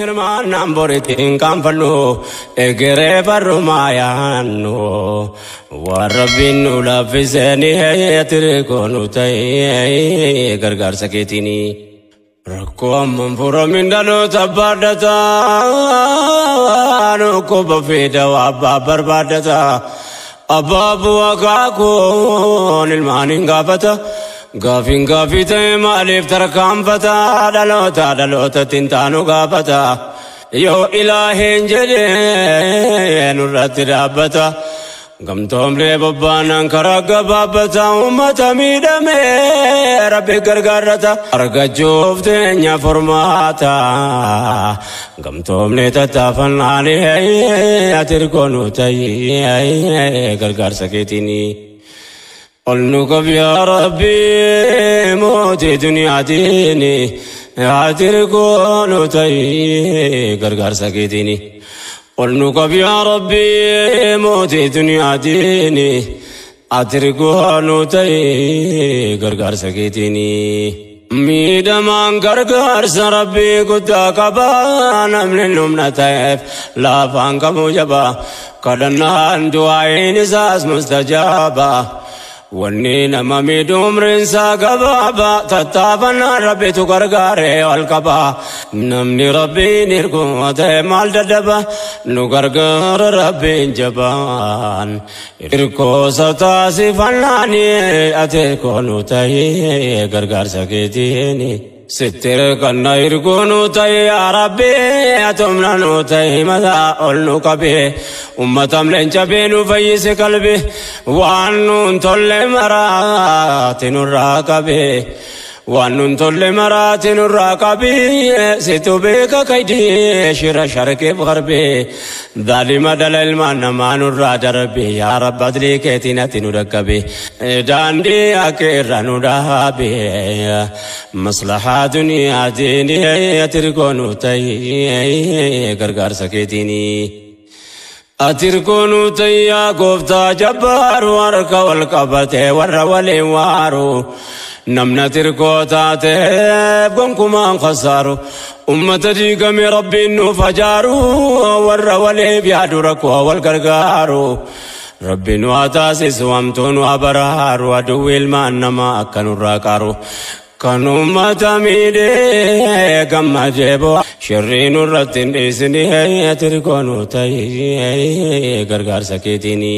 hirmaan namboritiin kanfannu egeree farrumayaannu waan rabbiin nu laaffiseni tirikoo nu ta'e gargaarsa keetiini rakkoo amman furamin dhaloota baadhataa nukkuba fiida abbaa barbaadata abbaa bu'aa kaakuun ilmaaniin gaafata gaafin gaafii ta'e maaliif tarkaanfata dhaloota tintaanu gaafata yoo ilaaheen jedhee nurratti dhaabbata gamtoomlee bobbaanan karaa gabaabbata ummata miidhame rabbi gargaarrata argachuuf teenya formaata gamtoomlee tattaafannaani atirkoo nu ta'e gargaarsa keetiini olnuqab yaa rabbi mootii duniyaatiini atirkoo nu ta'e gargaarsa keetiini olnuqab yaa rabbi mootii duniyaatiini atirkoo nu ta'e gargaarsa keetiini miidhamaan gargaarsa rabbi guddaa qaba namni humna ta'eef laafaan kamuu jaba kadhannaan du'aayin isaas mustajaaba wanni nama miidhu umriinsaa gabaaba tattaafannaan rabbitu gargaaree ol qaba namni rabbiin hirkuu ta'e maal dadhaba nu gargaara rabbiin jabaan hirkoosa taasifannaani atirkoo nu ta'e gargaarsa keetiini sittir kanna hirkoo nu ta'e yaa rabbi atumna nu ta'e mataa ol nu qabe ummatam leenca bee nu fayyise qalbi waan nun tolle maraati nurraa qabe waan nun tolle maraati nurraa qabe situ beeka kaydee shira sharkeef garbe dhaalima dhala ilmaan namaa nurraa darbe yaa rabbi adlii keetiin ati nu dhaqqabe daandii akka irra nu dhaabe maslahaa duniyaatiin atirkoo nu ta'e gargaarsa keetiini atirkoo nu ta'e yaa gooftaa jabbaaru harka wal qabate warra waliin waaru namna tirkoo taateef gonkumaan khasaaru ummata diigame rabbiin nuuf hajaaru warra waliif yaadu rakkoo wal gargaaru rabbiin waa taasisu hamtuun waa baraaru aduwwi ilmaan namaa akka nurraa qaaru kan ummata miidhee gammadee bu'a shirrii nurratti hin dhiisne atirkoo nu ta'e gargaarsa keetiini